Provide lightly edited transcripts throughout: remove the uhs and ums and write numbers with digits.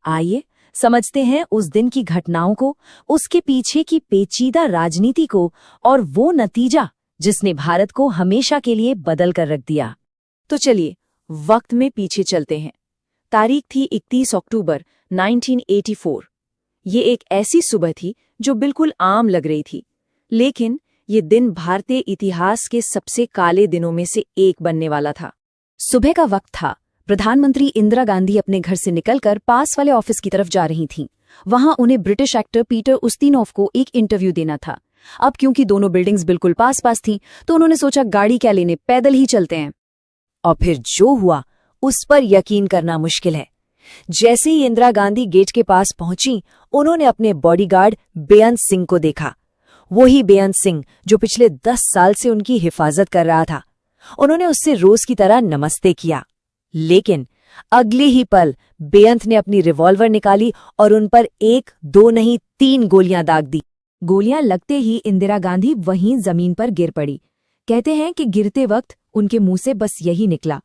आइए समझते हैं उस दिन की घटनाओं को, उसके पीछे की पेचीदा राजनीति को और वो नतीजा जिसने भारत को हमेशा के लिए बदल कर रख दिया। तो चलिए वक्त में पीछे चलते हैं। तारीख थी 31 अक्टूबर 1984। ये एक ऐसी सुबह थी जो बिल्कुल आम लग रही थी, लेकिन ये दिन भारतीय इतिहास के सबसे काले दिनों में से एक बनने वाला था। सुबह का वक्त था। प्रधानमंत्री इंदिरा गांधी अपने घर से निकलकर पास वाले ऑफिस की तरफ जा रही थीं। वहां उन्हें ब्रिटिश एक्टर पीटर उस्तिनोव को एक इंटरव्यू देना था। अब क्योंकि दोनों बिल्डिंग्स बिल्कुल पास पास थीं, तो उन्होंने सोचा गाड़ी क्या लेने, पैदल ही चलते हैं। और फिर जो हुआ उस पर यकीन करना मुश्किल है। जैसे ही इंदिरा गांधी गेट के पास पहुंची, उन्होंने अपने बॉडीगार्ड बेअंत सिंह को देखा। वही बेअंत सिंह जो पिछले 10 साल से उनकी हिफाजत कर रहा था। उन्होंने उससे रोज की तरह नमस्ते किया, लेकिन अगले ही पल बेअंत ने अपनी रिवॉल्वर निकाली और उन पर 1, 2 नहीं 3 गोलियां दाग दी। गोलियां लगते ही इंदिरा गांधी वहीं जमीन पर गिर पड़ी। कहते हैं कि गिरते वक्त उनके मुंह से बस यही निकला।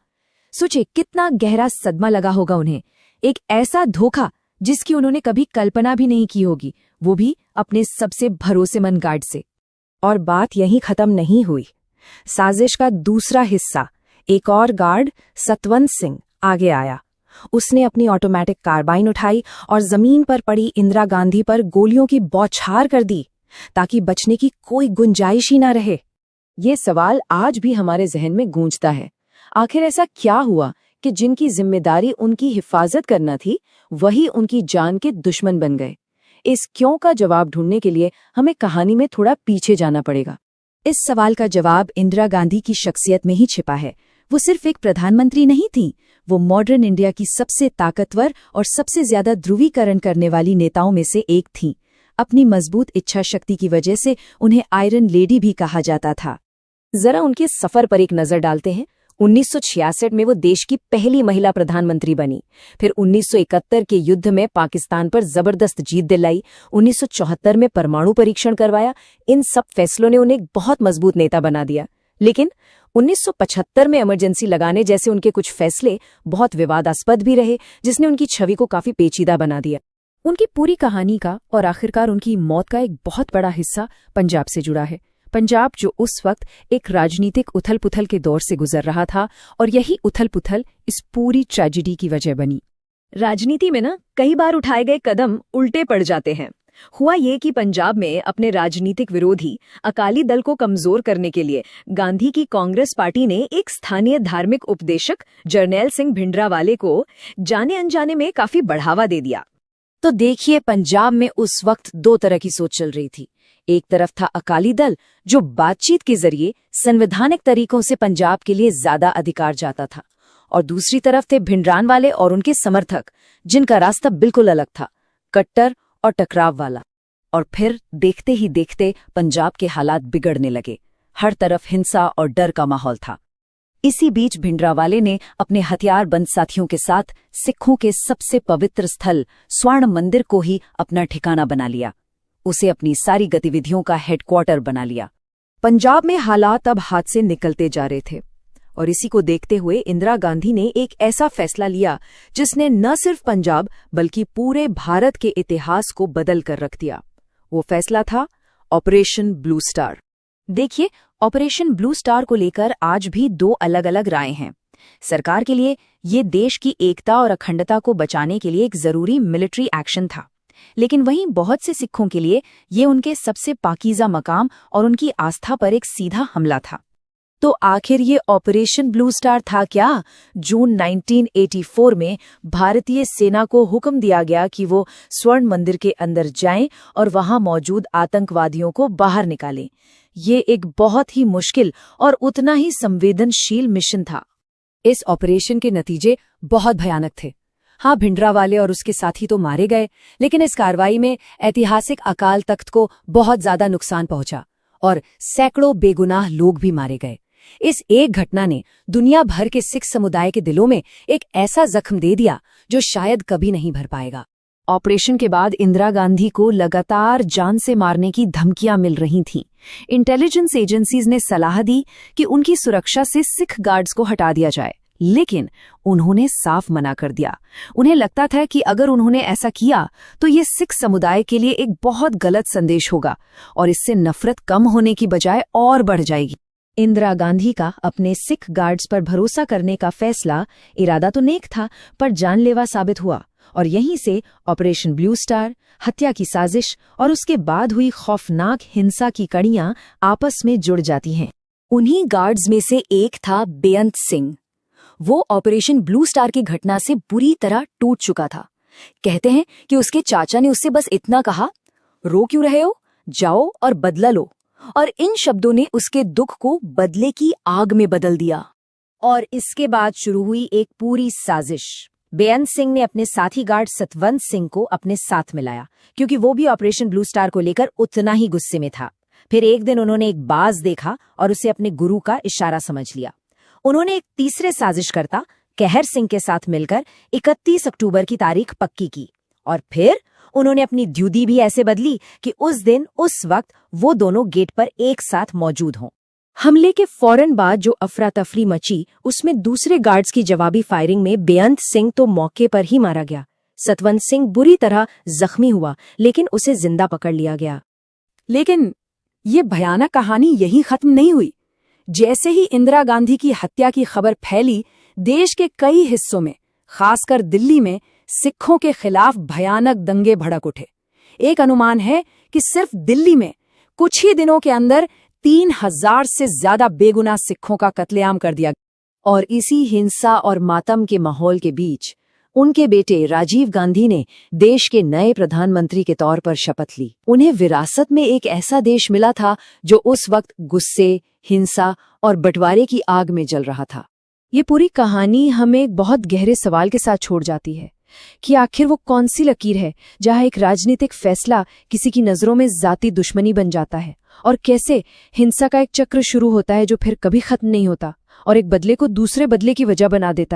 सोचे कितना गहरा सदमा लगा होगा उन्हें। एक ऐसा धोखा जिसकी उन्होंने कभी कल्पना भी नहीं की होगी, वो भी अपने सबसे भरोसेमंद गार्ड से। और बात यहीं खत्म नहीं हुई। साजिश का दूसरा हिस्सा, एक और गार्ड सतवंत सिंह आगे आया। उसने अपनी ऑटोमेटिक कार्बाइन उठाई और जमीन पर पड़ी इंदिरा गांधी पर गोलियों की बौछार कर दी, ताकि बचने की कोई गुंजाइश ही न रहे। ये सवाल आज भी हमारे जहन में गूंजता है। आखिर ऐसा क्या हुआ कि जिनकी जिम्मेदारी उनकी हिफाजत करना थी, वही उनकी जान के दुश्मन बन गए? इस क्यों का जवाब ढूंढने के लिए हमें कहानी में थोड़ा पीछे जाना पड़ेगा। इस सवाल का जवाब इंदिरा गांधी की शख्सियत में ही छिपा है। वो सिर्फ एक प्रधानमंत्री नहीं थीं, वो मॉडर्न इंडिया की सबसे ताकतवर और सबसे ज्यादा ध्रुवीकरण करने वाली नेताओं में से एक थीं। अपनी मजबूत इच्छा शक्ति की वजह से उन्हें आयरन लेडी भी कहा जाता था। जरा उनके सफर पर एक नजर डालते हैं। 1966 में वो देश की पहली महिला प्रधानमंत्री बनी। फिर 1971 के युद्ध में पाकिस्तान पर जबरदस्त जीत दिलाई। 1974 में परमाणु परीक्षण करवाया। इन सब फैसलों ने उन्हें एक बहुत मजबूत नेता बना दिया। लेकिन 1975 में इमरजेंसी लगाने जैसे उनके कुछ फैसले बहुत विवादास्पद भी रहे, जिसने उनकी छवि को काफी पेचीदा बना दिया। उनकी पूरी कहानी का और आखिरकार उनकी मौत का एक बहुत बड़ा हिस्सा पंजाब से जुड़ा है। पंजाब जो उस वक्त एक राजनीतिक उथल-पुथल के दौर से गुजर रहा था, और यही उथल-पुथल इस पूरी ट्रेजेडी की वजह बनी। राजनीति में कई बार उठाए गए कदम उल्टे पड़ जाते हैं। हुआ ये कि पंजाब में अपने राजनीतिक विरोधी अकाली दल को कमजोर करने के लिए गांधी की कांग्रेस पार्टी ने एक स्थानीय धार्मिक उपदेशक जरनैल सिंह भिंडरावाले को जाने अनजाने में काफी बढ़ावा दे दिया। तो देखिए, पंजाब में उस वक्त 2 तरह की सोच चल रही थी। एक तरफ था अकाली दल, जो बातचीत के जरिए संवैधानिक तरीकों से पंजाब के लिए ज्यादा अधिकार चाहता था, और दूसरी तरफ थे भिंडरानवाले और उनके समर्थक, जिनका रास्ता बिल्कुल अलग था, कट्टर और टकराव वाला। और फिर देखते ही देखते पंजाब के हालात बिगड़ने लगे। हर तरफ हिंसा और डर का माहौल था। इसी बीच भिंडरावाले ने अपने हथियारबंद साथियों के साथ सिखों के सबसे पवित्र स्थल स्वर्ण मंदिर को ही अपना ठिकाना बना लिया। उसे अपनी सारी गतिविधियों का हेडक्वार्टर बना लिया। पंजाब में हालात अब हाथ से निकलते जा रहे थे, और इसी को देखते हुए इंदिरा गांधी ने एक ऐसा फैसला लिया जिसने न सिर्फ पंजाब बल्कि पूरे भारत के इतिहास को बदल कर रख दिया। वो फैसला था ऑपरेशन ब्लू स्टार। देखिए, ऑपरेशन ब्लू स्टार को लेकर आज भी 2 अलग-अलग राय हैं। सरकार के लिए ये देश की एकता और अखंडता को बचाने के लिए एक जरूरी मिलिट्री एक्शन था, लेकिन वहीं बहुत से सिखों के लिए ये उनके सबसे पाकीज़ा मकाम और उनकी आस्था पर एक सीधा हमला था। तो आखिर ये ऑपरेशन ब्लू स्टार था क्या? जून 1984 में भारतीय सेना को हुक्म दिया गया कि वो स्वर्ण मंदिर के अंदर जाएं और वहां मौजूद आतंकवादियों को बाहर निकालें। ये एक बहुत ही मुश्किल और उतना ही संवेदनशील मिशन था। इस ऑपरेशन के नतीजे बहुत भयानक थे। हाँ, भिंडरावाले और उसके साथी तो मारे गए, लेकिन इस कार्रवाई में ऐतिहासिक अकाल तख्त को बहुत ज्यादा नुकसान पहुंचा और सैकड़ों बेगुनाह लोग भी मारे गए। इस एक घटना ने दुनिया भर के सिख समुदाय के दिलों में एक ऐसा जख्म दे दिया जो शायद कभी नहीं भर पाएगा। ऑपरेशन के बाद इंदिरा गांधी को लगातार जान से मारने की धमकियां मिल रही थीं। इंटेलिजेंस एजेंसीज ने सलाह दी कि उनकी सुरक्षा से सिख गार्ड्स को हटा दिया जाए, लेकिन उन्होंने साफ मना कर दिया। उन्हें लगता था कि अगर उन्होंने ऐसा किया तो ये सिख समुदाय के लिए एक बहुत गलत संदेश होगा और इससे नफरत कम होने की बजाय और बढ़ जाएगी। इंदिरा गांधी का अपने सिख गार्ड्स पर भरोसा करने का फैसला इरादा तो नेक था, पर जानलेवा साबित हुआ और यहीं से ऑपरेशन ब्लू स्टार, हत्या की साजिश और उसके बाद हुई खौफनाक हिंसा की कड़ियां आपस में जुड़ जाती हैं। उन्हीं गार्ड्स में से एक था बेअंत सिंह। वो ऑपरेशन ब्लू स्टार की घटना से बुरी तरह टूट चुका था। कहते हैं कि उसके चाचा ने उससे बस इतना कहा, रो क्यों रहे हो, जाओ और बदला लो, और इन शब्दों ने उसके दुख को बदले की आग में बदल दिया। और इसके बाद शुरू हुई एक पूरी साजिश। बेअंत सिंह ने अपने साथी गार्ड सतवंत सिंह को अपने साथ मिलाया, क्योंकि वो भी ऑपरेशन ब्लू स्टार को लेकर उतना ही गुस्से में था। फिर एक दिन उन्होंने एक बाज देखा और उसे अपने गुरु का इशारा समझ लिया। उन्होंने एक तीसरे साजिशकर्ता कहर सिंह के साथ मिलकर 31 अक्टूबर की तारीख पक्की की और फिर उन्होंने अपनी ड्यूटी भी ऐसे बदली कि उस दिन उस वक्त वो दोनों गेट पर एक साथ मौजूद हों। हमले के फौरन बाद जो अफरा तफरी मची, उसमें दूसरे गार्ड्स की जवाबी फायरिंग में बेअंत सिंह तो मौके पर ही मारा गया। सतवंत सिंह बुरी तरह जख्मी हुआ, लेकिन उसे जिंदा पकड़ लिया गया। लेकिन ये भयानक कहानी यहीं खत्म नहीं हुई। जैसे ही इंदिरा गांधी की हत्या की खबर फैली, देश के कई हिस्सों में, खासकर दिल्ली में, सिखों के खिलाफ भयानक दंगे भड़क उठे। एक अनुमान है कि सिर्फ दिल्ली में कुछ ही दिनों के अंदर 3000 से ज्यादा बेगुनाह सिखों का कत्लेआम कर दिया। और इसी हिंसा और मातम के माहौल के बीच उनके बेटे राजीव गांधी ने देश के नए प्रधानमंत्री के तौर पर शपथ ली। उन्हें विरासत में एक ऐसा देश मिला था जो उस वक्त गुस्से, हिंसा और बंटवारे की आग में जल रहा था। ये पूरी कहानी हमें एक बहुत गहरे सवाल के साथ छोड़ जाती है कि आखिर वो कौन सी लकीर है जहां एक राजनीतिक फैसला किसी की नजरों में जाती दुश्मनी बन जाता है, और कैसे हिंसा का एक चक्र शुरू होता है जो फिर कभी खत्म नहीं होता और एक बदले को दूसरे बदले की वजह बना देता है।